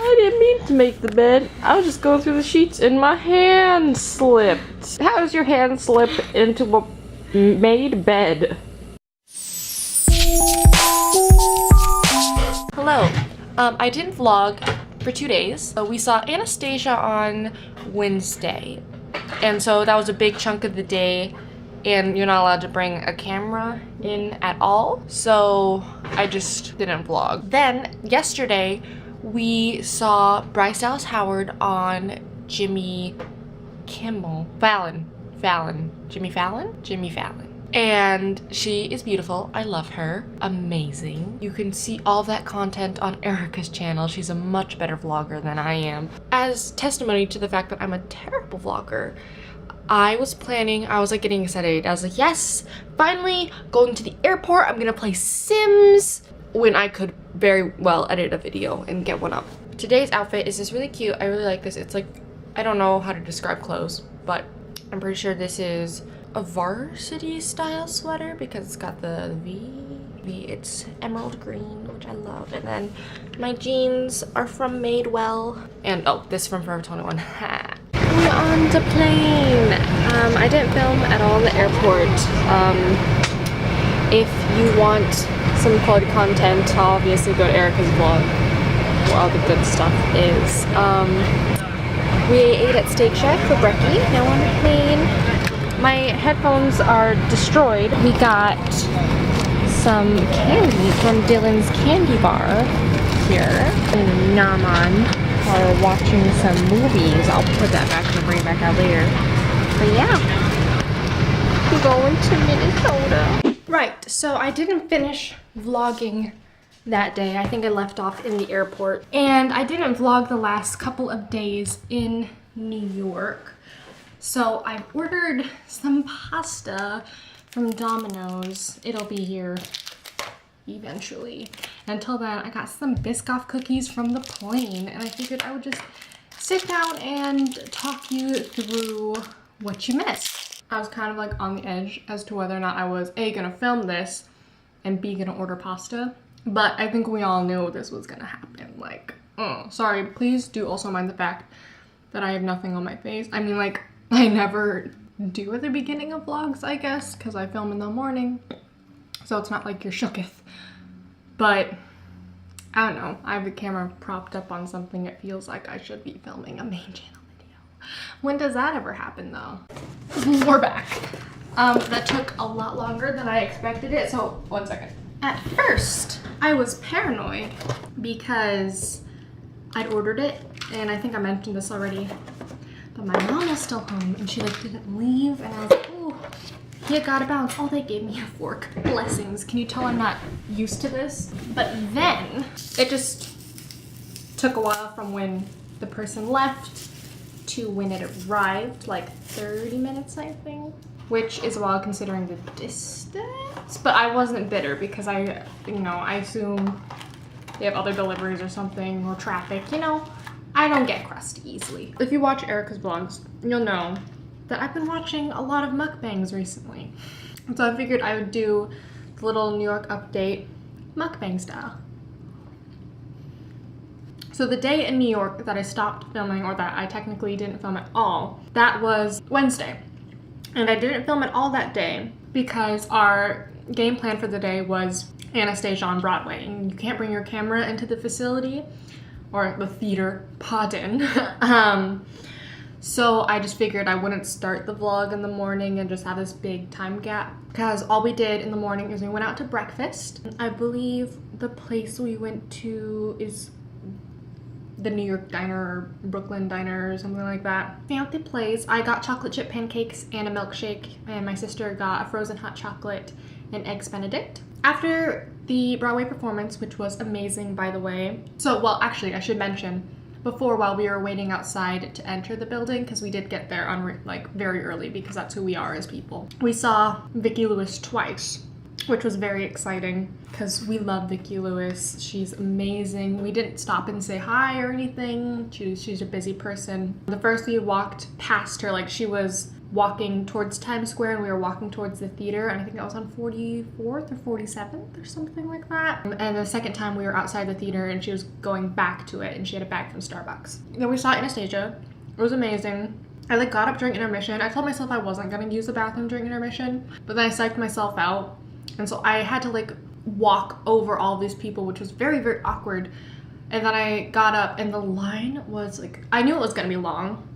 I didn't mean to make the bed. I was just going through the sheets and my hand slipped. How does your hand slip into a made bed? Hello. I didn't vlog for 2 days. We saw Anastasia on Wednesday. And so that was a big chunk of the day. And you're not allowed to bring a camera in at all. So I just didn't vlog. Then yesterday, we saw Bryce Dallas Howard on Jimmy Fallon. And she is beautiful. I love her. Amazing. You can see all that content on Erica's channel. She's a much better vlogger than I am. As testimony to the fact that I'm a terrible vlogger, I was like getting excited. I was like, yes, finally going to the airport. I'm gonna play Sims when I could very well edit a video and get one up. Today's outfit is just really cute. I really like this. It's like, I don't know how to describe clothes, but I'm pretty sure this is a varsity style sweater because it's got the V. It's emerald green, which I love. And then my jeans are from Madewell. And oh, this is from Forever 21. We're on the plane. I didn't film at all in the airport. If you want some quality content, I'll obviously go to Erica's vlog where all the good stuff is. We ate at Steak Shack for brekkie. Now on the plane. My headphones are destroyed. We got some candy from Dylan's Candy Bar here. And Naman are watching some movies. I'll put that back and bring it back out later. But yeah, we're going to Minnesota. Right, so I didn't finish vlogging that day. I think I left off in the airport. And I didn't vlog the last couple of days in New York. So I ordered some pasta from Domino's. It'll be here eventually. Until then, I got some Biscoff cookies from the plane, and I figured I would just sit down and talk you through what you missed. I was kind of like on the edge as to whether or not I was A, gonna film this, and B, gonna order pasta. But I think we all knew this was gonna happen. Like, sorry, please do also mind the fact that I have nothing on my face. I mean, like, I never do at the beginning of vlogs, I guess, because I film in the morning. So it's not like you're shooketh. But I don't know. I have the camera propped up on something. It feels like I should be filming a main channel video. When does that ever happen though? We're back. That took a lot longer than I expected it. So 1 second. At first, I was paranoid because I'd ordered it, and I think I mentioned this already, but my mom was still home and she like didn't leave, and I was like, ooh, you gotta bounce. Oh, they gave me a fork. Blessings. Can you tell I'm not used to this? But then it just took a while from when the person left to when it arrived, like 30 minutes, I think, which is a while considering the distance. But I wasn't bitter because I assume they have other deliveries or something, or traffic, I don't get crusty easily. If you watch Erica's vlogs, you'll know that I've been watching a lot of mukbangs recently. So I figured I would do the little New York update mukbang style. So the day in New York that I stopped filming, or that I technically didn't film at all, that was Wednesday. And I didn't film at all that day because our game plan for the day was Anastasia on Broadway. And you can't bring your camera into the facility, or the theater, pardon. So I just figured I wouldn't start the vlog in the morning and just have this big time gap, because all we did in the morning is we went out to breakfast. I believe the place we went to is the New York Diner or Brooklyn Diner or something like that. Fancy place. I got chocolate chip pancakes and a milkshake, and my sister got a frozen hot chocolate and eggs Benedict. After the Broadway performance, which was amazing, by the way. So, well, actually, I should mention, before, while we were waiting outside to enter the building, because we did get there on very early because that's who we are as people, we saw Vicki Lewis twice, which was very exciting because we love Vicki Lewis. She's amazing. We didn't stop and say hi or anything. She's a busy person. The first we walked past her, like, she was walking towards Times Square, and we were walking towards the theater, and I think that was on 44th or 47th or something like that. And the second time we were outside the theater, and she was going back to it, and she had a bag from Starbucks. Then we saw Anastasia. It was amazing. I like got up during intermission. I told myself I wasn't gonna use the bathroom during intermission, but then I psyched myself out, and so I had to like walk over all these people, which was very, very awkward. And then I got up, and the line was like, I knew it was gonna be long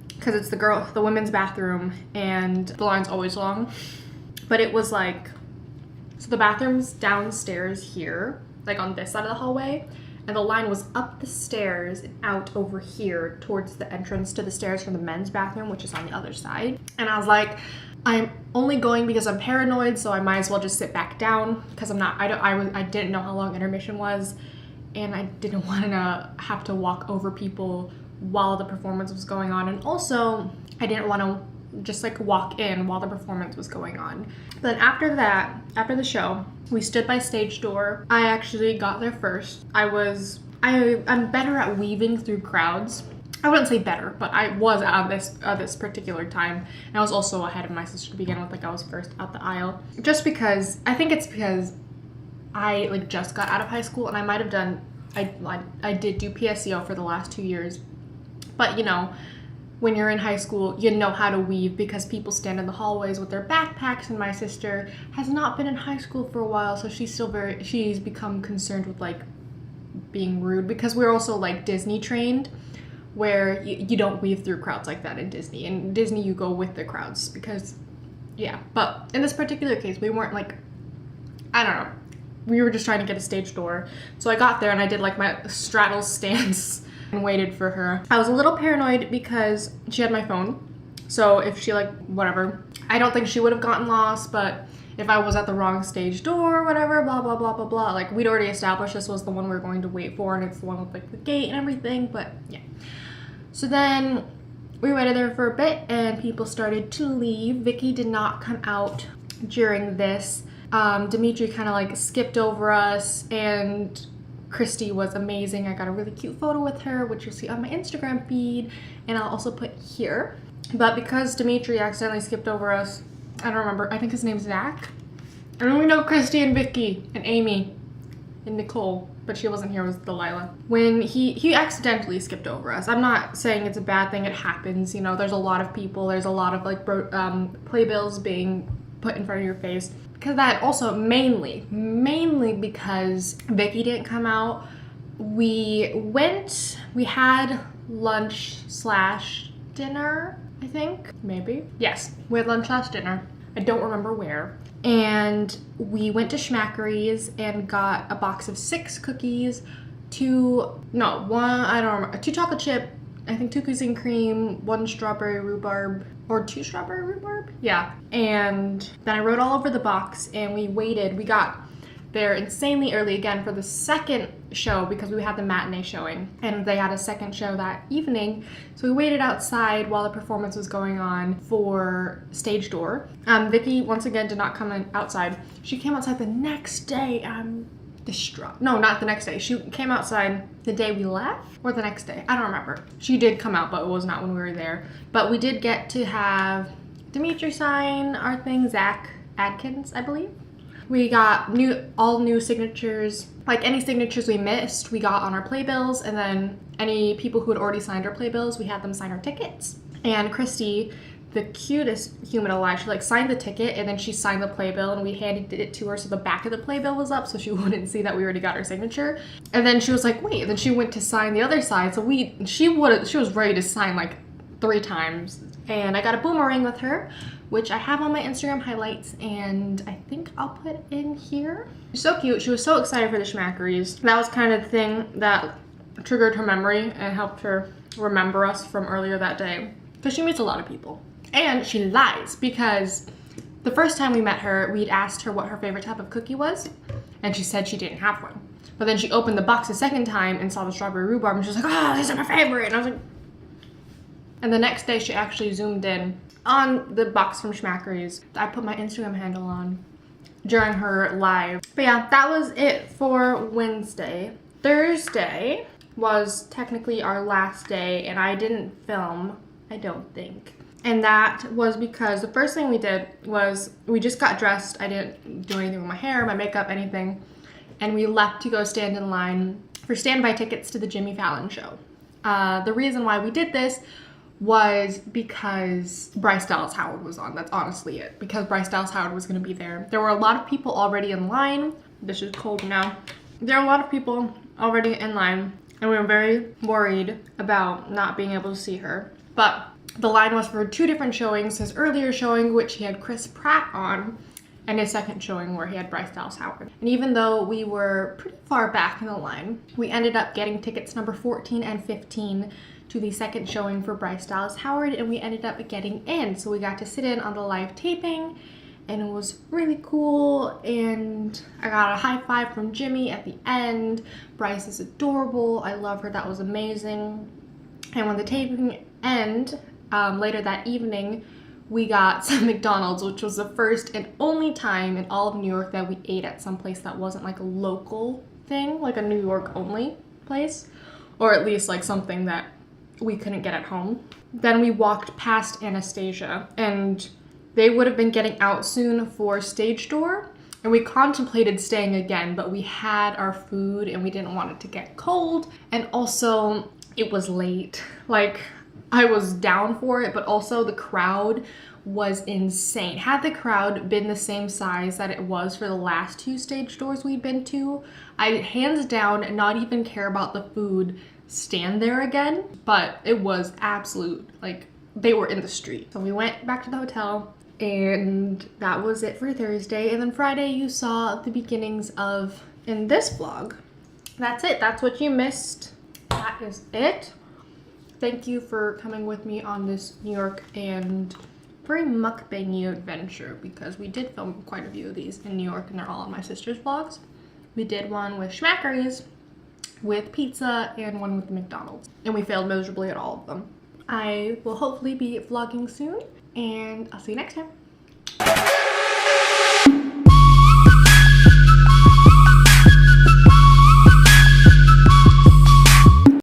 because it's the women's bathroom, and the line's always long. But it was like, so the bathroom's downstairs here, like on this side of the hallway, and the line was up the stairs and out over here towards the entrance to the stairs from the men's bathroom, which is on the other side. And I was like, I'm only going because I'm paranoid, so I might as well just sit back down because I didn't know how long intermission was, and I didn't want to have to walk over people while the performance was going on. And also, I didn't want to just like walk in while the performance was going on. Then after that, after the show, we stood by stage door. I actually got there first. I'm better at weaving through crowds. I wouldn't say better, but I was at this particular time. And I was also ahead of my sister to begin with, like I was first out the aisle. Just because, I think it's because I like just got out of high school, and I might have done, I did do PSEO for the last 2 years. But you know, when you're in high school, you know how to weave because people stand in the hallways with their backpacks, and my sister has not been in high school for a while, so she's become concerned with like being rude, because we're also like Disney trained, where you don't weave through crowds like that in Disney. In Disney, you go with the crowds because, yeah. But in this particular case, we weren't like, I don't know. We were just trying to get a stage door. So I got there and I did like my straddle stance and waited for her. I was a little paranoid because she had my phone. So if she like, whatever, I don't think she would have gotten lost, but if I was at the wrong stage door or whatever, blah, blah, blah, blah, blah. Like we'd already established this was the one we were going to wait for, and it's the one with like the gate and everything, but yeah. So then we waited there for a bit and people started to leave. Vicky did not come out during this. Dimitri kind of like skipped over us, and Christy was amazing. I got a really cute photo with her, which you'll see on my Instagram feed, and I'll also put here. But because Dimitri accidentally skipped over us, I don't remember, I think his name's Zach. And we know Christy and Vicky and Amy and Nicole, but she wasn't here, it was Delilah. When he accidentally skipped over us. I'm not saying it's a bad thing, it happens, you know, there's a lot of people, there's a lot of like playbills being put in front of your face. Because that also mainly because Vicky didn't come out. We had lunch / dinner, I think, maybe. Yes, we had lunch / dinner. I don't remember where. And we went to Schmackery's and got a box of 6 cookies, 2 chocolate chip, I think 2 cookies and cream, 1 strawberry rhubarb, or 2 strawberry rhubarb? Yeah. And then I wrote all over the box, and we waited. We got there insanely early again for the second show because we had the matinee showing, and they had a second show that evening. So we waited outside while the performance was going on for stage door. Vicky once again did not come in outside. She came outside the next day. Distraught. No, not the next day. She came outside the day we left, or the next day. I don't remember. She did come out, but it was not when we were there. But we did get to have Dimitri sign our thing, Zach Adkins, I believe. We got all new signatures. Like any signatures we missed, we got on our playbills, and then any people who had already signed our playbills, we had them sign our tickets. And Christy, the cutest human alive, she like signed the ticket and then she signed the playbill, and we handed it to her so the back of the playbill was up so she wouldn't see that we already got her signature. And then she was like, wait, and then she went to sign the other side, so she was ready to sign like 3 times. And I got a boomerang with her, which I have on my Instagram highlights, and I think I'll put in here. She's so cute. She was so excited for the Schmackery's. That was kind of the thing that triggered her memory and helped her remember us from earlier that day, because she meets a lot of people. And she lies, because the first time we met her, we'd asked her what her favorite type of cookie was, and she said she didn't have one. But then she opened the box the second time and saw the strawberry rhubarb, and she was like, oh, these are my favorite. And I was like, and the next day she actually zoomed in on the box from Schmackery's. I put my Instagram handle on during her live. But yeah, that was it for Wednesday. Thursday was technically our last day, and I didn't film, I don't think. And that was because the first thing we did was we just got dressed. I didn't do anything with my hair, my makeup, anything. And we left to go stand in line for standby tickets to the Jimmy Fallon show. The reason why we did this was because Bryce Dallas Howard was on. That's honestly it. Because Bryce Dallas Howard was going to be there. There were a lot of people already in line. This is cold now. There are a lot of people already in line, and we were very worried about not being able to see her. But the line was for 2 different showings. His earlier showing, which he had Chris Pratt on, and his second showing where he had Bryce Dallas Howard. And even though we were pretty far back in the line, we ended up getting tickets number 14 and 15 to the second showing for Bryce Dallas Howard, and we ended up getting in. So we got to sit in on the live taping, and it was really cool, and I got a high five from Jimmy at the end. Bryce is adorable. I love her. That was amazing. And when the taping ended, later that evening, we got some McDonald's, which was the first and only time in all of New York that we ate at some place that wasn't like a local thing, like a New York only place, or at least like something that we couldn't get at home. Then we walked past Anastasia, and they would have been getting out soon for stage door, and we contemplated staying again, but we had our food and we didn't want it to get cold, and also it was late. Like, I was down for it, but also the crowd was insane. Had the crowd been the same size that it was for the last 2 stage doors we'd been to, I'd hands down not even care about the food, stand there again. But it was absolute, like, they were in the street. So we went back to the hotel, and that was it for Thursday. And then Friday you saw the beginnings of in this vlog. That's it. That's what you missed. That is it. Thank you for coming with me on this New York and very mukbangy adventure, because we did film quite a few of these in New York, and they're all on my sister's vlogs. We did one with Schmackery's, with pizza, and one with McDonald's, and we failed miserably at all of them. I will hopefully be vlogging soon, and I'll see you next time.